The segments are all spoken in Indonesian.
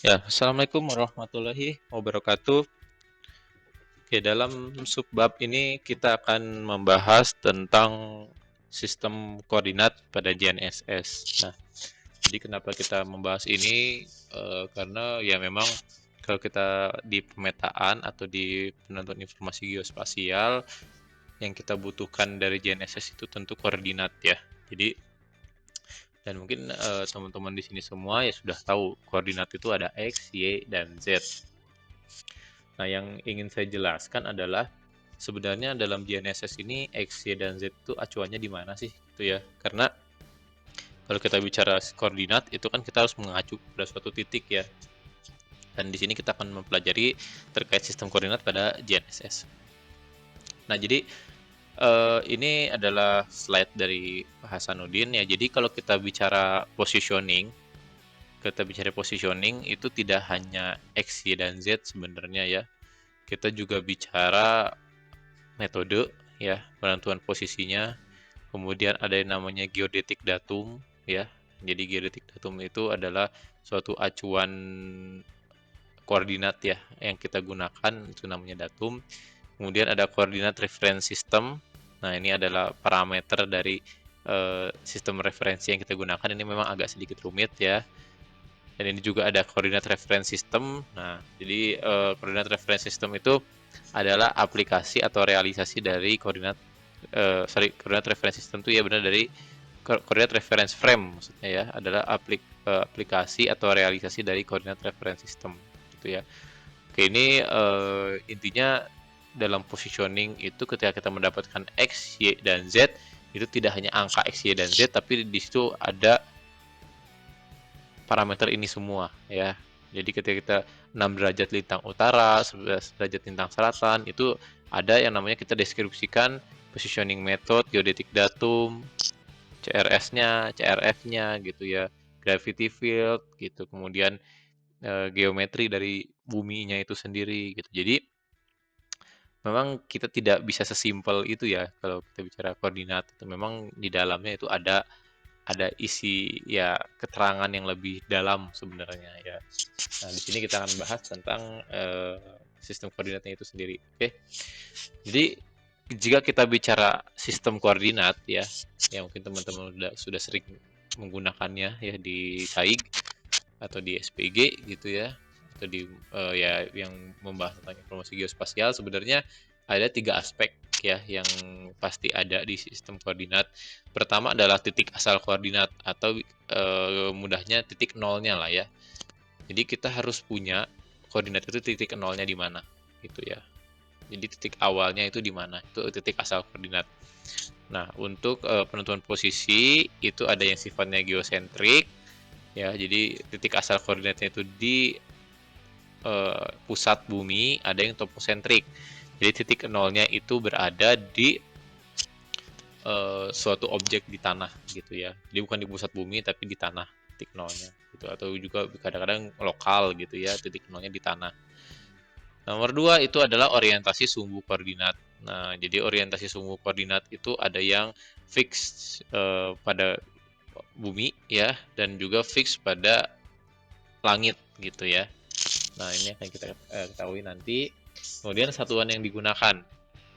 Ya, Assalamualaikum warahmatullahi wabarakatuh. Oke, dalam subbab ini kita akan membahas tentang sistem koordinat pada GNSS. Nah, jadi kenapa kita membahas ini? Karena ya memang kalau kita di pemetaan atau di penentuan informasi geospasial, yang kita butuhkan dari GNSS itu tentu koordinat ya. Jadi dan mungkin teman-teman di sini semua ya sudah tahu koordinat itu ada X, Y, dan Z. Nah, yang ingin saya jelaskan adalah sebenarnya dalam GNSS ini X, Y, dan Z itu acuannya di mana sih gitu ya. Karena kalau kita bicara koordinat itu kan kita harus mengacu pada suatu titik ya. Dan di sini kita akan mempelajari terkait sistem koordinat pada GNSS. Nah, jadi ini adalah slide dari Pak Hasanuddin ya. Jadi kalau kita bicara positioning itu tidak hanya X, Y, dan Z sebenarnya ya. Kita juga bicara metode ya, penentuan posisinya. Kemudian ada yang namanya geodetik datum ya. Jadi geodetik datum itu adalah suatu acuan koordinat ya yang kita gunakan, itu namanya datum. Kemudian ada koordinat reference system. Nah, ini adalah parameter dari sistem referensi yang kita gunakan. Ini memang agak sedikit rumit ya. Dan ini juga ada koordinat reference system. Nah, jadi koordinat reference system itu adalah aplikasi atau realisasi dari koordinat reference system itu ya benar dari koordinat reference frame maksudnya ya adalah aplikasi atau realisasi dari koordinat reference system gitu ya. Oke, ini intinya dalam positioning itu ketika kita mendapatkan X, Y, dan Z itu tidak hanya angka X, Y, dan Z tapi di situ ada parameter ini semua ya. Jadi ketika kita 6 derajat lintang utara, 11 derajat lintang selatan itu ada yang namanya kita deskripsikan positioning method, geodetik datum, CRS-nya, CRF-nya gitu ya, gravity field gitu, kemudian geometri dari buminya itu sendiri gitu. Jadi memang kita tidak bisa sesimpel itu ya kalau kita bicara koordinat itu memang di dalamnya itu ada isi ya keterangan yang lebih dalam sebenarnya ya. Nah, di sini kita akan bahas tentang sistem koordinatnya itu sendiri. Oke. Jadi jika kita bicara sistem koordinat ya, yang mungkin teman-teman sudah sering menggunakannya ya di SAIG atau di SPG gitu ya, atau di ya yang membahas tentang informasi geospasial sebenarnya ada 3 aspek ya yang pasti ada di sistem koordinat. Pertama adalah titik asal koordinat atau mudahnya titik nolnya lah ya. Jadi kita harus punya koordinat itu titik nolnya di mana gitu ya. Jadi titik awalnya itu di mana? Itu titik asal koordinat. Nah, untuk penentuan posisi itu ada yang sifatnya geosentrik ya. Jadi titik asal koordinatnya itu di pusat bumi, ada yang toposentrik. Jadi titik nolnya itu berada di suatu objek di tanah gitu ya. Jadi bukan di pusat bumi tapi di tanah titik nolnya gitu, atau juga kadang-kadang lokal gitu ya, titik nolnya di tanah. Nomor 2 itu adalah orientasi sumbu koordinat. Nah, jadi orientasi sumbu koordinat itu ada yang fix pada bumi ya, dan juga fix pada langit gitu ya. Nah, ini akan kita ketahui nanti. Kemudian satuan yang digunakan.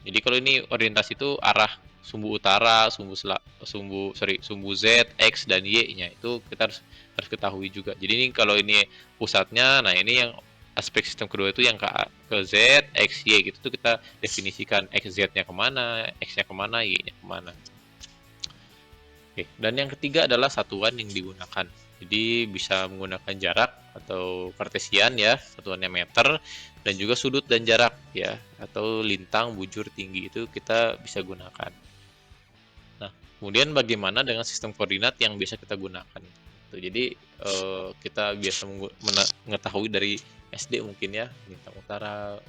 Jadi kalau ini orientasi itu arah sumbu utara, sumbu Z, X dan Y-nya itu kita harus ketahui juga. Jadi ini kalau ini pusatnya, nah ini yang aspek sistem kedua itu yang ke Z, X, Y gitu tuh kita definisikan X Z-nya kemana, X-nya kemana, Y-nya kemana. Oke, dan yang ketiga adalah satuan yang digunakan. Jadi bisa menggunakan jarak atau kartesian ya, satuannya meter, dan juga sudut dan jarak ya, atau lintang, bujur, tinggi itu kita bisa gunakan. Nah, kemudian bagaimana dengan sistem koordinat yang biasa kita gunakan? Jadi kita biasa mengetahui dari SD mungkin ya, lintang utara,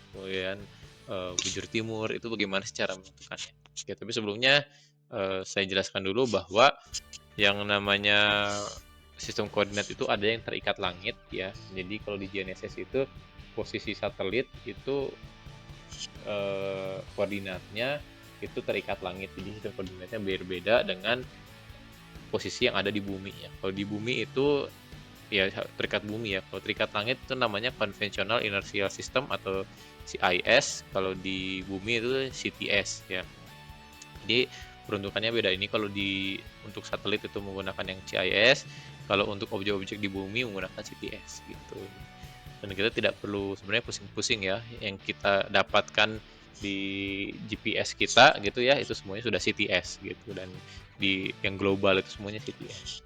kemudian bujur timur itu bagaimana cara menentukannya. Oke, tapi sebelumnya saya jelaskan dulu bahwa yang namanya sistem koordinat itu ada yang terikat langit ya. Jadi kalau di GNSS itu posisi satelit itu koordinatnya itu terikat langit. Jadi sistem koordinatnya berbeda dengan posisi yang ada di bumi ya. Kalau di bumi itu ya terikat bumi ya. Kalau terikat langit itu namanya Conventional Inertial System atau CIS. Kalau di bumi itu CTS ya. Jadi peruntukannya beda. Ini kalau untuk satelit itu menggunakan yang CIS, kalau untuk objek-objek di bumi menggunakan CTS gitu. Dan kita tidak perlu sebenarnya pusing-pusing ya, yang kita dapatkan di GPS kita gitu ya, itu semuanya sudah CTS gitu, dan di yang global itu semuanya CTS.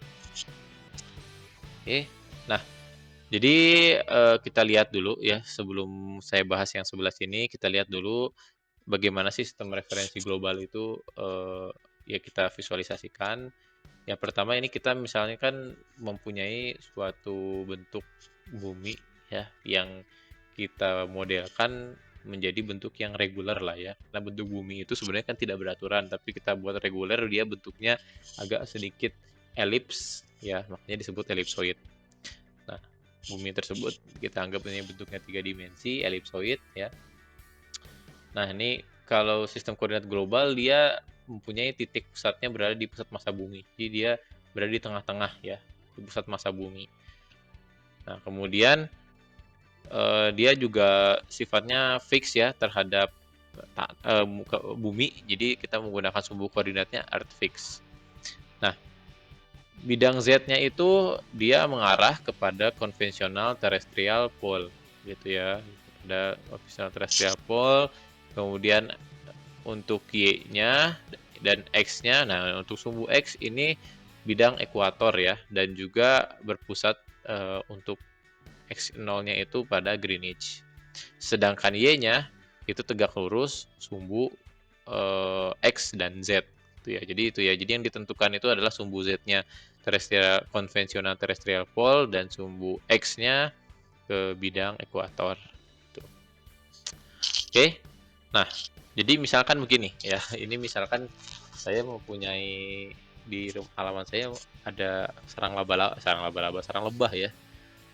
Oke. Nah, jadi kita lihat dulu ya, sebelum saya bahas yang sebelah sini, kita lihat dulu bagaimana sih sistem referensi global itu ya kita visualisasikan. Yang pertama ini kita misalnya kan mempunyai suatu bentuk bumi ya yang kita modelkan menjadi bentuk yang reguler lah ya. Nah, bentuk bumi itu sebenarnya kan tidak beraturan, tapi kita buat reguler, dia bentuknya agak sedikit elips ya, makanya disebut ellipsoid. Nah, bumi tersebut kita anggap ini bentuknya 3 dimensi, ellipsoid ya. Nah, ini kalau sistem koordinat global dia mempunyai titik pusatnya berada di pusat massa bumi. Jadi dia berada di tengah-tengah ya, di pusat massa bumi. Nah, kemudian dia juga sifatnya fix ya terhadap bumi. Jadi kita menggunakan sumbu koordinatnya earth fix. Nah, bidang Z-nya itu dia mengarah kepada konvensional terrestrial pole gitu ya. Ada konvensional terrestrial pole, kemudian untuk Y-nya dan X-nya. Nah, untuk sumbu X ini bidang ekuator ya, dan juga berpusat untuk X0-nya itu pada Greenwich. Sedangkan Y-nya itu tegak lurus sumbu X dan Z. Itu ya. Jadi itu ya. Jadi yang ditentukan itu adalah sumbu Z-nya terrestrial konvensional terrestrial pole dan sumbu X-nya ke bidang ekuator. Tuh. Oke. Nah, jadi misalkan begini ya. Ini misalkan saya mempunyai di halaman saya ada sarang lebah ya.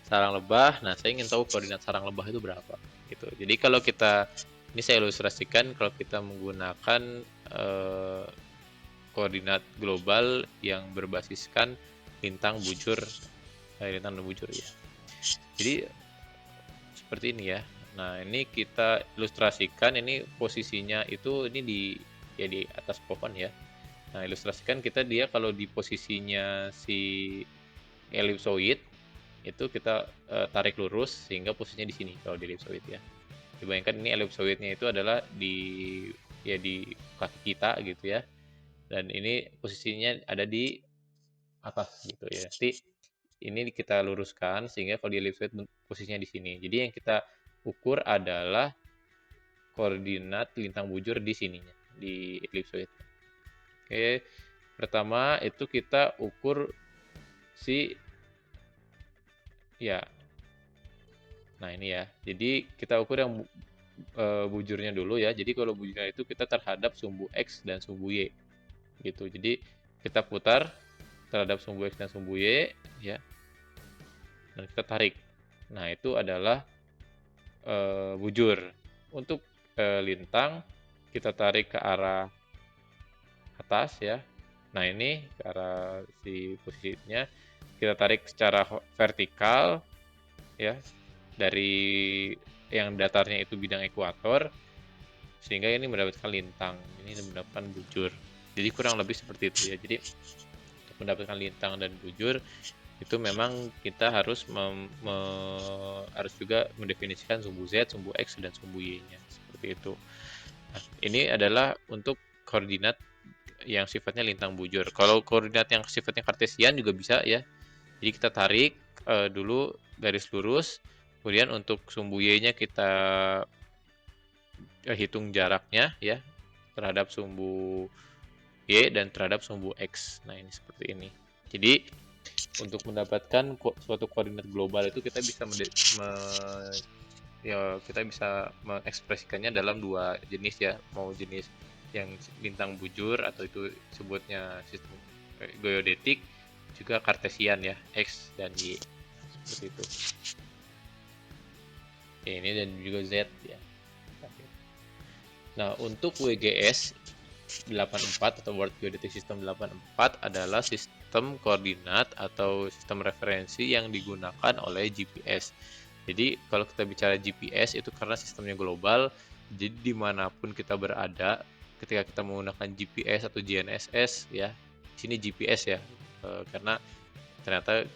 Sarang lebah. Nah, saya ingin tahu koordinat sarang lebah itu berapa gitu. Jadi kalau kita ini saya ilustrasikan kalau kita menggunakan eh, koordinat global yang berbasiskan lintang bujur ya. Jadi seperti ini ya. Nah, ini kita ilustrasikan ini posisinya itu ini di atas pohon ya. Nah, ilustrasikan dia kalau di posisinya si ellipsoid itu kita tarik lurus sehingga posisinya di sini kalau di ellipsoid ya. Dibayangkan ini ellipsoidnya itu adalah di kaki kita gitu ya. Dan ini posisinya ada di atas gitu ya. Nanti ini kita luruskan sehingga kalau di ellipsoid posisinya di sini. Jadi yang kita ukur adalah koordinat lintang bujur di sininya, di ellipsoid. Oke, pertama itu kita ukur si ya. Nah, ini ya. Jadi kita ukur yang bujurnya dulu ya. Jadi kalau bujurnya itu kita terhadap sumbu X dan sumbu Y gitu. Jadi kita putar terhadap sumbu X dan sumbu Y ya. Dan kita tarik. Nah, itu adalah bujur. Untuk lintang kita tarik ke arah atas ya. Nah, ini ke arah si posisinya kita tarik secara vertikal ya, dari yang datarnya itu bidang ekuator sehingga ini mendapatkan lintang, ini mendapatkan bujur. Jadi kurang lebih seperti itu ya. Jadi untuk mendapatkan lintang dan bujur itu memang kita harus harus juga mendefinisikan sumbu Z, sumbu X dan sumbu Y-nya seperti itu. Nah, ini adalah untuk koordinat yang sifatnya lintang bujur. Kalau koordinat yang sifatnya kartesian juga bisa ya. Jadi kita tarik dulu garis lurus, kemudian untuk sumbu Y-nya kita hitung jaraknya ya terhadap sumbu Y dan terhadap sumbu X. Nah, ini seperti ini. Jadi untuk mendapatkan suatu koordinat global itu kita bisa kita bisa mengekspresikannya dalam dua jenis ya, mau jenis yang lintang bujur atau itu sebutnya sistem geodetik, juga kartesian ya, X dan Y seperti itu. Ini dan juga Z ya. Nah, untuk WGS 84 atau World Geodetic System 84 adalah sistem koordinat atau sistem referensi yang digunakan oleh GPS. Jadi kalau kita bicara GPS itu karena sistemnya global, jadi dimanapun kita berada, ketika kita menggunakan GPS atau GNSS ya, sini GPS ya, karena ternyata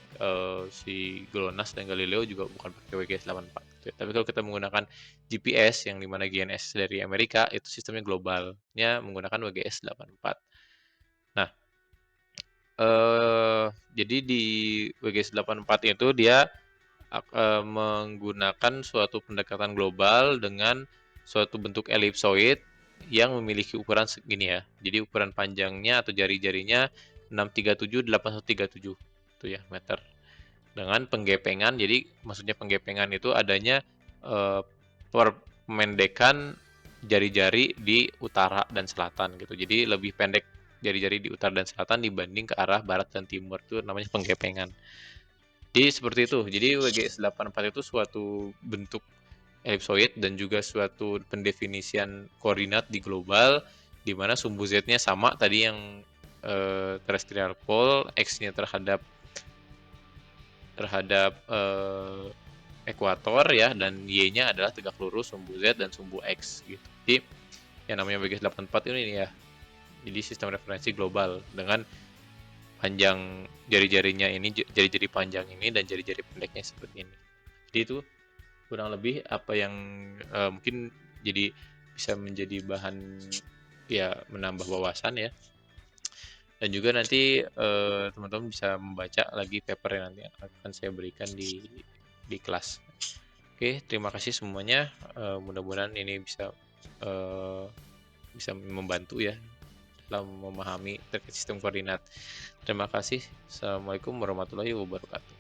si GLONASS dan Galileo juga bukan pakai WGS 84 gitu ya. Tapi kalau kita menggunakan GPS yang dimana GNSS dari Amerika itu sistemnya globalnya menggunakan WGS 84. Nah, jadi di WGS 84 itu dia menggunakan suatu pendekatan global dengan suatu bentuk elipsoid yang memiliki ukuran segini ya. Jadi ukuran panjangnya atau jari-jarinya 637 8137 itu ya meter. Dengan penggepengan, jadi maksudnya penggepengan itu adanya pemendekan jari-jari di utara dan selatan gitu. Jadi lebih pendek jari-jari di utara dan selatan dibanding ke arah barat dan timur, itu namanya penggepengan. Jadi seperti itu. Jadi WGS 84 itu suatu bentuk elipsoid dan juga suatu pendefinisian koordinat di global di mana sumbu Z-nya sama tadi yang terrestrial pole, X-nya terhadap ekuator ya, dan Y-nya adalah tegak lurus sumbu Z dan sumbu X gitu. Jadi yang namanya WGS 84 ini ya. Jadi sistem referensi global dengan panjang jari-jarinya ini, jari-jari panjang ini dan jari-jari pendeknya seperti ini. Jadi itu kurang lebih apa yang mungkin jadi bisa menjadi bahan ya menambah wawasan ya. Dan juga nanti teman-teman bisa membaca lagi paper yang nanti akan saya berikan di kelas. Oke, terima kasih semuanya. Mudah-mudahan ini bisa membantu ya dalam memahami terkait sistem koordinat. Terima kasih. Assalamualaikum warahmatullahi wabarakatuh.